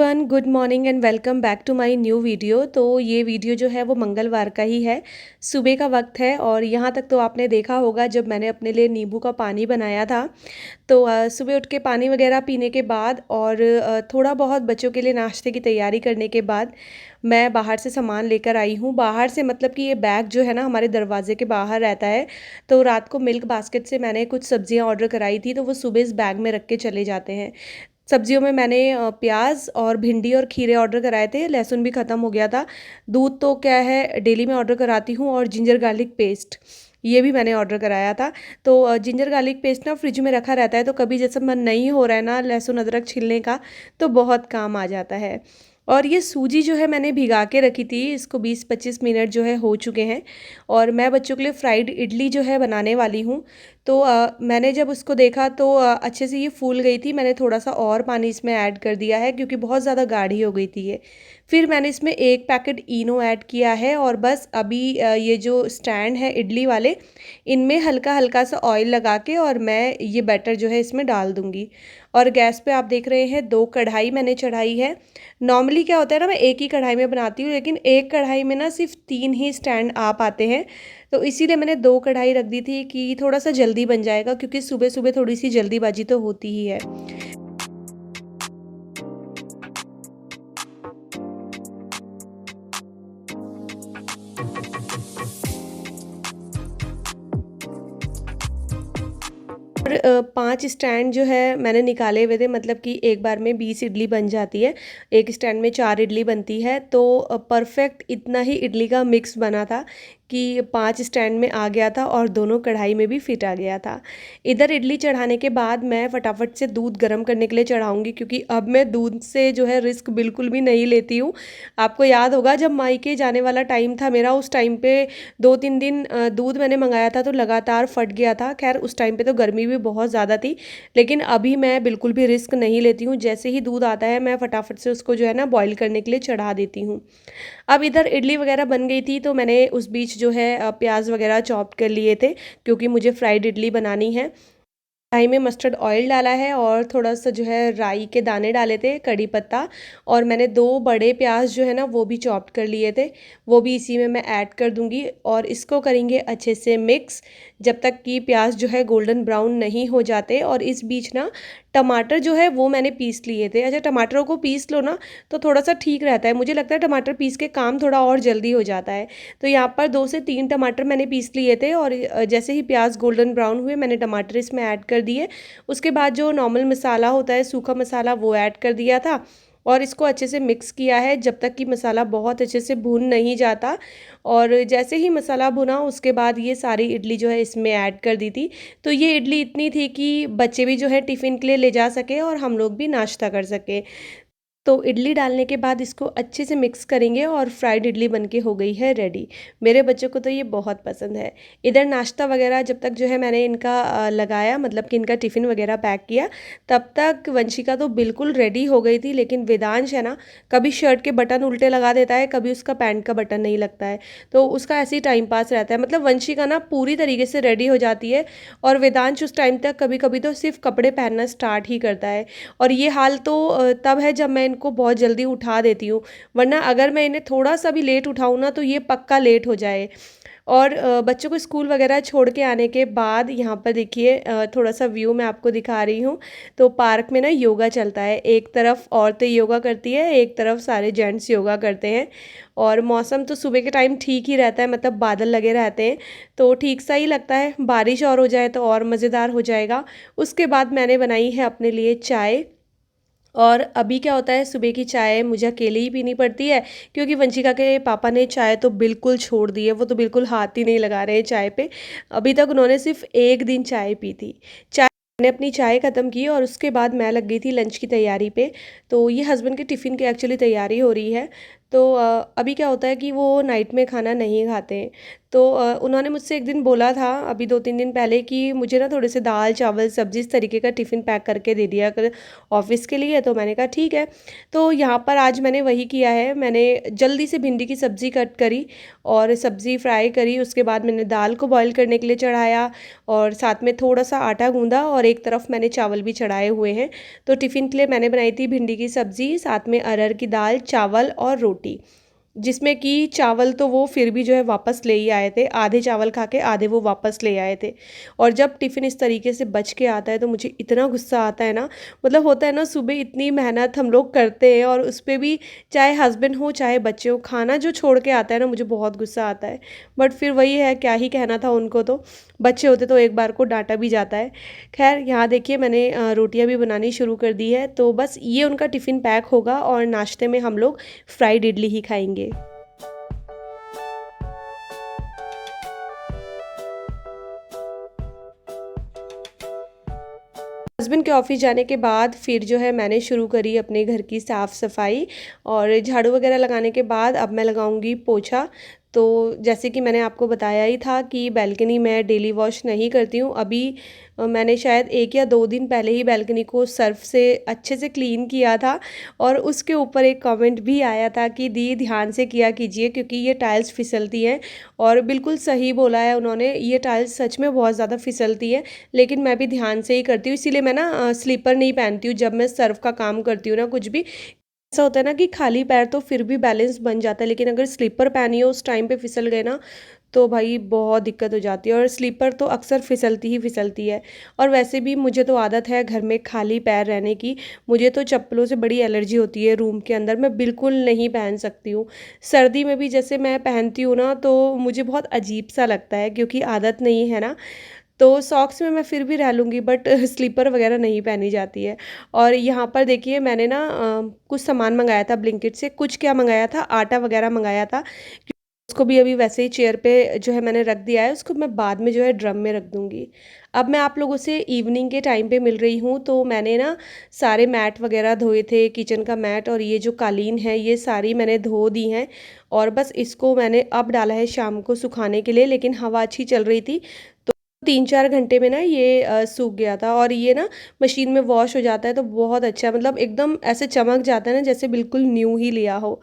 Everyone, good morning and welcome back to my new video. तो ये video जो है वो मंगलवार का ही है। सुबह का वक्त है और यहाँ तक तो आपने देखा होगा जब मैंने अपने लिए नींबू का पानी बनाया था। तो सुबह उठ के पानी वगैरह पीने के बाद और थोड़ा बहुत बच्चों के लिए नाश्ते की तैयारी करने के बाद मैं बाहर से सामान लेकर आई हूँ। बाहर से मतलब कि ये बैग जो है ना हमारे दरवाजे के बाहर रहता है। तो रात को मिल्क बास्केट से मैंने कुछ सब्जियाँ ऑर्डर कराई थी, तो वो सुबह इस बैग में रख के चले जाते हैं। सब्जियों में मैंने प्याज और भिंडी और खीरे ऑर्डर कराए थे। लहसुन भी ख़त्म हो गया था। दूध तो क्या है डेली मैं ऑर्डर कराती हूँ, और जिंजर गार्लिक पेस्ट ये भी मैंने ऑर्डर कराया था। तो जिंजर गार्लिक पेस्ट ना फ्रिज में रखा रहता है, तो कभी जैसे मन नहीं हो रहा है ना लहसुन अदरक छीलने का, तो बहुत काम आ जाता है। और ये सूजी जो है मैंने भिगा के रखी थी, इसको 20-25 मिनट जो है हो चुके हैं। और मैं बच्चों के लिए फ्राइड इडली जो है बनाने वाली हूँ। तो मैंने जब उसको देखा तो अच्छे से ये फूल गई थी। मैंने थोड़ा सा और पानी इसमें ऐड कर दिया है क्योंकि बहुत ज़्यादा गाढ़ी हो गई थी ये। फिर मैंने इसमें 1 पैकेट इनो ऐड किया है, और बस अभी ये जो स्टैंड है इडली वाले, इनमें हल्का हल्का सा ऑयल लगा के और मैं ये बैटर जो है इसमें डाल दूँगी। और गैस पे आप देख रहे हैं 2 कढ़ाई मैंने चढ़ाई है। नॉर्मली क्या होता है ना, मैं एक ही कढ़ाई में बनाती हूँ, लेकिन एक कढ़ाई में ना सिर्फ 3 ही स्टैंड आ पाते हैं। तो इसीलिए मैंने 2 कढ़ाई रख दी थी कि थोड़ा सा जल्दी बन जाएगा, क्योंकि सुबह सुबह थोड़ी सी जल्दीबाजी तो होती ही है। और 5 स्टैंड जो है मैंने निकाले हुए थे, मतलब कि एक बार में 20 इडली बन जाती है। एक स्टैंड में 4 इडली बनती है, तो परफेक्ट इतना ही इडली का मिक्स बना था कि 5 स्टैंड में आ गया था और दोनों कढ़ाई में भी फिट आ गया था। इधर इडली चढ़ाने के बाद मैं फटाफट से दूध गर्म करने के लिए चढ़ाऊँगी, क्योंकि अब मैं दूध से जो है रिस्क बिल्कुल भी नहीं लेती हूँ। आपको याद होगा जब मायके जाने वाला टाइम था मेरा, उस टाइम पे 2-3 दिन दूध मैंने मंगाया था तो लगातार फट गया था। खैर उस टाइम पे तो गर्मी भी बहुत ज़्यादा थी, लेकिन अभी मैं बिल्कुल भी रिस्क नहीं लेती हूँ। जैसे ही दूध आता है मैं फटाफट से उसको जो है ना बॉईल करने के लिए चढ़ा देती हूँ। अब इधर इडली वगैरह बन गई थी, तो मैंने उस बीच जो है प्याज वगैरह चॉप कर लिए थे, क्योंकि मुझे फ्राइड इडली बनानी है। कढ़ाई में मस्टर्ड ऑयल डाला है और थोड़ा सा जो है राई के दाने डाले थे, कड़ी पत्ता, और मैंने 2 बड़े प्याज जो है ना वो भी चॉप्ड कर लिए थे, वो भी इसी में मैं ऐड कर दूंगी। और इसको करेंगे अच्छे से मिक्स, जब तक कि प्याज जो है गोल्डन ब्राउन नहीं हो जाते। और इस बीच ना टमाटर जो है वो मैंने पीस लिए थे। अच्छा, टमाटरों को पीस लो ना तो थोड़ा सा ठीक रहता है, मुझे लगता है टमाटर पीस के काम थोड़ा और जल्दी हो जाता है। तो यहाँ पर 2 से 3 टमाटर मैंने पीस लिए थे, और जैसे ही प्याज गोल्डन ब्राउन हुए मैंने टमाटर इसमें ऐड कर दिए। उसके बाद जो नॉर्मल मसाला होता है सूखा मसाला वो ऐड कर दिया था, और इसको अच्छे से मिक्स किया है जब तक कि मसाला बहुत अच्छे से भून नहीं जाता। और जैसे ही मसाला भुना उसके बाद ये सारी इडली जो है इसमें ऐड कर दी थी। तो ये इडली इतनी थी कि बच्चे भी जो है टिफ़िन के लिए ले जा सके और हम लोग भी नाश्ता कर सके। तो इडली डालने के बाद इसको अच्छे से मिक्स करेंगे और फ्राइड इडली बनके हो गई है रेडी। मेरे बच्चों को तो ये बहुत पसंद है। इधर नाश्ता वगैरह जब तक जो है मैंने इनका लगाया, मतलब कि इनका टिफ़िन वगैरह पैक किया, तब तक वंशिका तो बिल्कुल रेडी हो गई थी। लेकिन वेदांश है ना, कभी शर्ट के बटन उल्टे लगा देता है, कभी उसका पैंट का बटन नहीं लगता है, तो उसका ऐसे ही टाइम पास रहता है। मतलब वंशिका ना पूरी तरीके से रेडी हो जाती है, और वेदांश उस टाइम तक कभी कभी तो सिर्फ कपड़े पहनना स्टार्ट ही करता है। और ये हाल तो तब है जब मैं इनको बहुत जल्दी उठा देती हूँ, वरना अगर मैं इन्हें थोड़ा सा भी लेट उठाऊँ ना तो ये पक्का लेट हो जाए। और बच्चों को स्कूल वगैरह छोड़ के आने के बाद यहाँ पर देखिए थोड़ा सा व्यू मैं आपको दिखा रही हूँ। तो पार्क में ना योगा चलता है, एक तरफ औरतें योगा करती है, एक तरफ सारे जेंट्स योगा करते हैं। और मौसम तो सुबह के टाइम ठीक ही रहता है, मतलब बादल लगे रहते हैं, तो ठीक सा ही लगता है। बारिश और हो जाए तो और मज़ेदार हो जाएगा। उसके बाद मैंने बनाई है अपने लिए चाय। और अभी क्या होता है, सुबह की चाय मुझे अकेले ही पीनी पड़ती है, क्योंकि वंशिका के पापा ने चाय तो बिल्कुल छोड़ दी है, वो तो बिल्कुल हाथ ही नहीं लगा रहे हैं चाय पे। अभी तक उन्होंने सिर्फ एक दिन चाय पी थी। चाय मैंने अपनी चाय ख़त्म की और उसके बाद मैं लग गई थी लंच की तैयारी पे। तो ये हस्बैंड के टिफ़िन की एक्चुअली तैयारी हो रही है। तो अभी क्या होता है कि वो नाइट में खाना नहीं खाते हैं। तो उन्होंने मुझसे एक दिन बोला था, अभी 2-3 दिन पहले, कि मुझे ना थोड़े से दाल, चावल, सब्ज़ी इस तरीके का टिफ़िन पैक करके दे दिया कर ऑफ़िस के लिए। तो मैंने कहा ठीक है। तो यहाँ पर आज मैंने वही किया है, मैंने जल्दी से भिंडी की सब्ज़ी कट करी और सब्ज़ी फ्राई करी, उसके बाद मैंने दाल को बॉयल करने के लिए चढ़ाया और साथ में थोड़ा-सा आटा गूँधा और एक तरफ मैंने चावल भी चढ़ाए हुए हैं। तो टिफ़िन के लिए मैंने बनाई थी भिंडी की सब्ज़ी, साथ में अरहर की दाल, चावल और रोटी। जिसमें कि चावल तो वो फिर भी जो है वापस ले ही आए थे, आधे चावल खा के आधे वो वापस ले आए थे। और जब टिफ़िन इस तरीके से बच के आता है तो मुझे इतना गुस्सा आता है ना, मतलब होता है ना, सुबह इतनी मेहनत हम लोग करते हैं और उस पे भी चाहे हस्बैंड हो चाहे बच्चे हो, खाना जो छोड़ के आता है ना, मुझे बहुत गुस्सा आता है। बट फिर वही है, क्या ही कहना था उनको, तो बच्चे होते तो एक बार को डाँटा भी जाता है। ख़ैर यहाँ देखिए मैंने रोटियाँ भी बनानी शुरू कर दी है, तो बस ये उनका टिफ़िन पैक होगा और नाश्ते में हम लोग फ्राइड इडली ही खाएँगे। हस्बैंड के ऑफ़िस जाने के बाद फिर जो है मैंने शुरू करी अपने घर की साफ़-सफ़ाई और झाड़ू वग़ैरह लगाने के बाद अब मैं लगाऊँगी पोछा। तो जैसे कि मैंने आपको बताया ही था कि बालकनी मैं डेली वॉश नहीं करती हूँ। अभी मैंने शायद 1 या 2 दिन पहले ही बालकनी को सर्फ़ से अच्छे से क्लीन किया था और उसके ऊपर एक कमेंट भी आया था कि दी ध्यान से किया कीजिए क्योंकि ये टाइल्स फिसलती हैं। और बिल्कुल सही बोला है उन्होंने, ये टाइल्स सच में बहुत ज़्यादा फिसलती है। लेकिन मैं भी ध्यान से ही करती हूँ, इसीलिए मैं ना स्लीपर नहीं पहनती हूँ जब मैं सर्फ़ का काम करती हूँ ना कुछ भी। ऐसा होता है ना कि खाली पैर तो फिर भी बैलेंस बन जाता है, लेकिन अगर स्लीपर पहनी हो उस टाइम पे फिसल गए ना, तो भाई बहुत दिक्कत हो जाती है और स्लीपर तो अक्सर फिसलती ही फिसलती है। और वैसे भी मुझे तो आदत है घर में खाली पैर रहने की, मुझे तो चप्पलों से बड़ी एलर्जी होती है रूम के अंदर, मैं बिल्कुल नहीं पहन सकती हूँ। सर्दी में भी जैसे मैं पहनती हूँ ना, तो मुझे बहुत अजीब-सा लगता है क्योंकि आदत नहीं है ना। तो सॉक्स में मैं फिर भी रह लूँगी बट स्लीपर वग़ैरह नहीं पहनी जाती है। और यहाँ पर देखिए मैंने ना कुछ सामान मँगाया था ब्लिंकिट से, कुछ क्या मँगाया था, आटा वग़ैरह मँगाया था। उसको भी अभी वैसे ही चेयर पे जो है मैंने रख दिया है, उसको मैं बाद में जो है ड्रम में रख दूँगी। अब मैं आप लोगों से इवनिंग के टाइम पे मिल रही हूँ, तो मैंने ना सारे मैट वग़ैरह धोए थे, किचन का मैट और ये जो कालीन है, ये सारी मैंने धो दी हैं और बस इसको मैंने अब डाला है शाम को सुखाने के लिए, लेकिन हवा अच्छी चल रही थी, तो 3-4 घंटे में ना ये सूख गया था और ये ना मशीन में वॉश हो जाता है तो बहुत अच्छा, मतलब एकदम ऐसे चमक जाता है ना जैसे बिल्कुल न्यू ही लिया हो।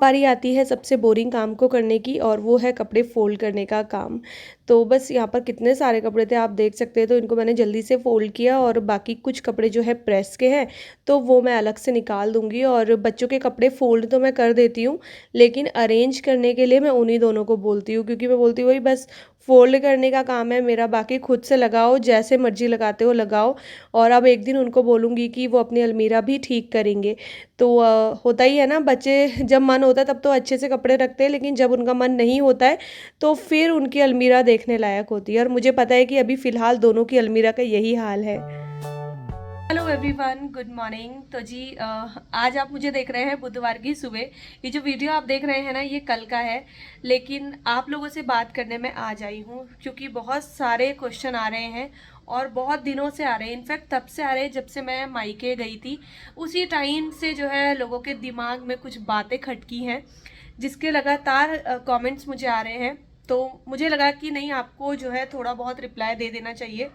बारी आती है सबसे बोरिंग काम को करने की और वो है कपड़े फ़ोल्ड करने का काम। तो बस यहाँ पर कितने सारे कपड़े थे आप देख सकते हैं, तो इनको मैंने जल्दी से फ़ोल्ड किया और बाकी कुछ कपड़े जो है प्रेस के हैं, तो वो मैं अलग से निकाल दूँगी। और बच्चों के कपड़े फ़ोल्ड तो मैं कर देती हूँ, लेकिन अरेंज करने के लिए मैं उन्हीं दोनों को बोलती हूँ क्योंकि मैं बोलती हूँ, "भई बस फ़ोल्ड करने का काम है मेरा, बाकी खुद से लगाओ, जैसे मर्ज़ी लगाते हो लगाओ।" और अब एक दिन उनको बोलूँगी कि वो अपनी अलमीरा भी ठीक करेंगे। तो होता ही है ना, बच्चे जब मन होता है तब तो अच्छे से कपड़े रखते हैं, लेकिन जब उनका मन नहीं होता है तो फिर उनकी अलमीरा देखने लायक होती है और मुझे पता है कि अभी फ़िलहाल दोनों की अलमीरा का यही हाल है। Hello everyone, good morning. तो जी आज आप मुझे देख रहे हैं बुधवार की सुबह। ये जो वीडियो आप देख रहे हैं ना, ये कल का है, लेकिन आप लोगों से बात करने में आज आई हूँ क्योंकि बहुत सारे क्वेश्चन आ रहे हैं और बहुत दिनों से आ रहे हैं। इनफैक्ट तब से आ रहे हैं जब से मैं मायके गई थी, उसी टाइम से जो है लोगों के दिमाग में कुछ बातें खटकी हैं जिसके लगातार कमेंट्स मुझे आ रहे हैं। तो मुझे लगा कि नहीं, आपको जो है थोड़ा बहुत रिप्लाई दे देना चाहिए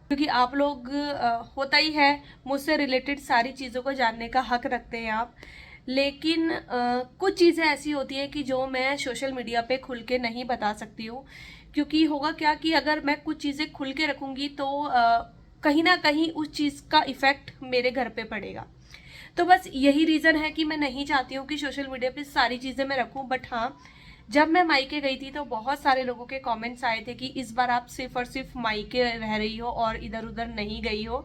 क्योंकि आप लोग होता ही है, मुझसे रिलेटेड सारी चीज़ों को जानने का हक रखते हैं आप। लेकिन कुछ चीज़ें ऐसी होती हैं कि जो मैं सोशल मीडिया पे खुल के नहीं बता सकती हूँ क्योंकि होगा क्या कि अगर मैं कुछ चीज़ें खुल के रखूँगी तो कहीं ना कहीं उस चीज़ का इफ़ेक्ट मेरे घर पे पड़ेगा। तो बस यही रीज़न है कि मैं नहीं चाहती हूँ कि सोशल मीडिया पे सारी चीज़ें मैं रखूँ। बट हाँ, जब मैं मायके गई थी तो बहुत सारे लोगों के कमेंट्स आए थे कि इस बार आप सिर्फ और सिर्फ मायके रह रही हो और इधर उधर नहीं गई हो।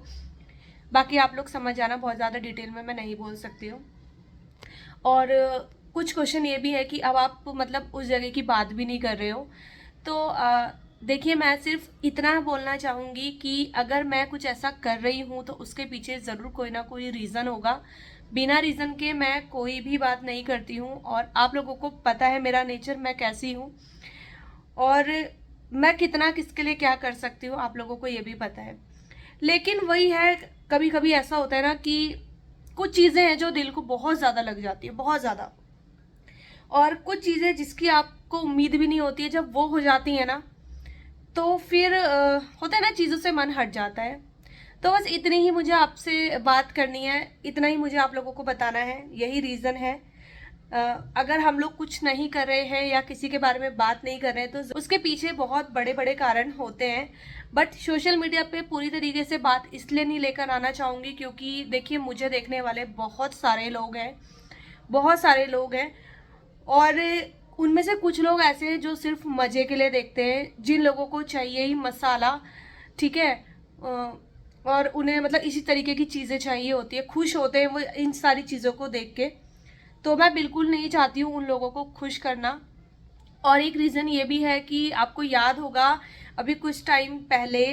बाकी आप लोग समझ जाना, बहुत ज़्यादा डिटेल में मैं नहीं बोल सकती हूँ। और कुछ क्वेश्चन ये भी है कि अब आप मतलब उस जगह की बात भी नहीं कर रहे हो। तो देखिए, मैं सिर्फ इतना बोलना चाहूँगी कि अगर मैं कुछ ऐसा कर रही हूँ तो उसके पीछे ज़रूर कोई ना कोई रीज़न होगा। बिना रीज़न के मैं कोई भी बात नहीं करती हूँ और आप लोगों को पता है मेरा नेचर, मैं कैसी हूँ। और मैं कितना किसके लिए क्या कर सकती हूँ आप लोगों को ये भी पता है। लेकिन वही है, कभी कभी ऐसा होता है ना कि कुछ चीज़ें हैं जो दिल को बहुत ज़्यादा लग जाती है, बहुत ज़्यादा, और कुछ चीज़ें जिसकी आपको उम्मीद भी नहीं होती है, जब वो हो जाती है ना तो फिर होता है ना, चीज़ों से मन हट जाता है। तो बस इतनी ही मुझे आपसे बात करनी है, इतना ही मुझे आप लोगों को बताना है, यही रीज़न है। अगर हम लोग कुछ नहीं कर रहे हैं या किसी के बारे में बात नहीं कर रहे हैं तो उसके पीछे बहुत बड़े बड़े कारण होते हैं। बट सोशल मीडिया पे पूरी तरीके से बात इसलिए नहीं लेकर आना चाहूँगी क्योंकि देखिए, मुझे देखने वाले बहुत सारे लोग हैं, बहुत सारे लोग हैं, और उनमें से कुछ लोग ऐसे हैं जो सिर्फ मज़े के लिए देखते हैं, जिन लोगों को चाहिए ही मसाला, ठीक है, और उन्हें मतलब इसी तरीके की चीज़ें चाहिए होती है, खुश होते हैं वो इन सारी चीज़ों को देख के। तो मैं बिल्कुल नहीं चाहती हूँ उन लोगों को खुश करना। और एक रीज़न ये भी है कि आपको याद होगा, अभी कुछ टाइम पहले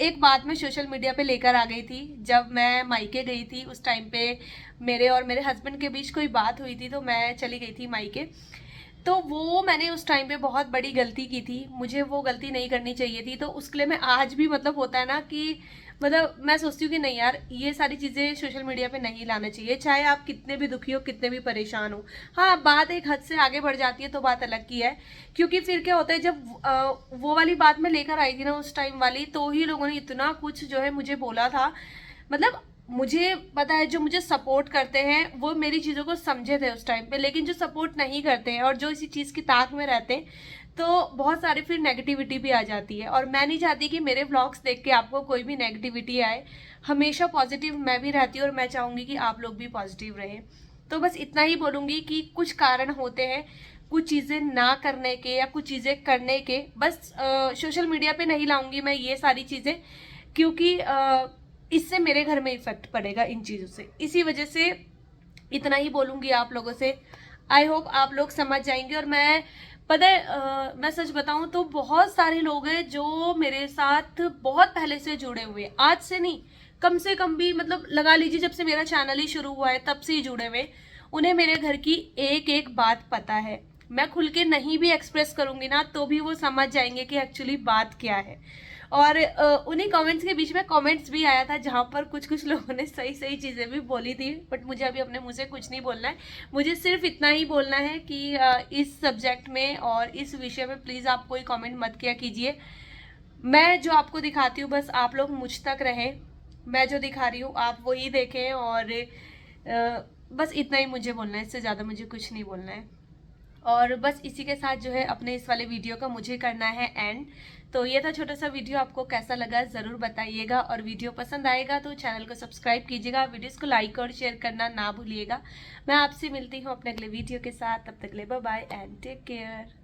एक बात मैं सोशल मीडिया पे लेकर आ गई थी। जब मैं मायके गई थी उस टाइम पे मेरे और मेरे हस्बैंड के बीच कोई बात हुई थी, तो मैं चली गई थी मायके। तो वो मैंने उस टाइम पे बहुत बड़ी गलती की थी, मुझे वो गलती नहीं करनी चाहिए थी। तो उसके लिए मैं आज भी मतलब होता है ना कि मतलब मैं सोचती हूँ कि नहीं यार, ये सारी चीज़ें सोशल मीडिया पे नहीं लाना चाहिए, चाहे आप कितने भी दुखी हो, कितने भी परेशान हो। हाँ, बात एक हद से आगे बढ़ जाती है तो बात अलग की है, क्योंकि फिर क्या होता है, जब वो वाली बात मैं लेकर आई थी ना उस टाइम वाली, तो ही लोगों ने इतना कुछ जो है मुझे बोला था। मतलब मुझे पता है, जो मुझे सपोर्ट करते हैं वो मेरी चीज़ों को समझे थे उस टाइम पे, लेकिन जो सपोर्ट नहीं करते हैं और जो इसी चीज़ की ताक में रहते हैं, तो बहुत सारी फिर नेगेटिविटी भी आ जाती है। और मैं नहीं चाहती कि मेरे व्लॉग्स देख के आपको कोई भी नेगेटिविटी आए। हमेशा पॉजिटिव मैं भी रहती हूँ और मैं चाहूँगी कि आप लोग भी पॉजिटिव रहें। तो बस इतना ही बोलूँगी कि कुछ कारण होते हैं कुछ चीज़ें ना करने के या कुछ चीज़ें करने के। बस सोशल मीडिया पे नहीं लाऊंगी मैं ये सारी चीज़ें, क्योंकि इससे मेरे घर में इफेक्ट पड़ेगा इन चीज़ों से। इसी वजह से इतना ही बोलूँगी आप लोगों से। आई होप आप लोग समझ जाएंगे। और मैं पता है, मैं सच बताऊं तो बहुत सारे लोग हैं जो मेरे साथ बहुत पहले से जुड़े हुए हैं, आज से नहीं, कम से कम भी मतलब लगा लीजिए जब से मेरा चैनल ही शुरू हुआ है तब से ही जुड़े हुए। उन्हें मेरे घर की एक एक बात पता है। मैं खुल के नहीं भी एक्सप्रेस करूंगी ना तो भी वो समझ जाएंगे कि एक्चुअली बात क्या है। और उन्हीं कमेंट्स के बीच में कमेंट्स भी आया था जहाँ पर कुछ कुछ लोगों ने सही सही चीज़ें भी बोली थी, बट मुझे अभी अपने मुंह से कुछ नहीं बोलना है। मुझे सिर्फ इतना ही बोलना है कि इस सब्जेक्ट में और इस विषय में प्लीज़ आप कोई कमेंट मत किया कीजिए। मैं जो आपको दिखाती हूँ बस आप लोग मुझ तक रहें, मैं जो दिखा रही हूँ आप वही देखें। और बस इतना ही मुझे बोलना है, इससे ज़्यादा मुझे कुछ नहीं बोलना है। और बस इसी के साथ जो है अपने इस वाले वीडियो का मुझे करना है एंड। तो ये था छोटा सा वीडियो, आपको कैसा लगा ज़रूर बताइएगा। और वीडियो पसंद आएगा तो चैनल को सब्सक्राइब कीजिएगा, वीडियोस को लाइक और शेयर करना ना भूलिएगा। मैं आपसे मिलती हूँ अपने अगले वीडियो के साथ, तब तक के लिए bye bye and take care.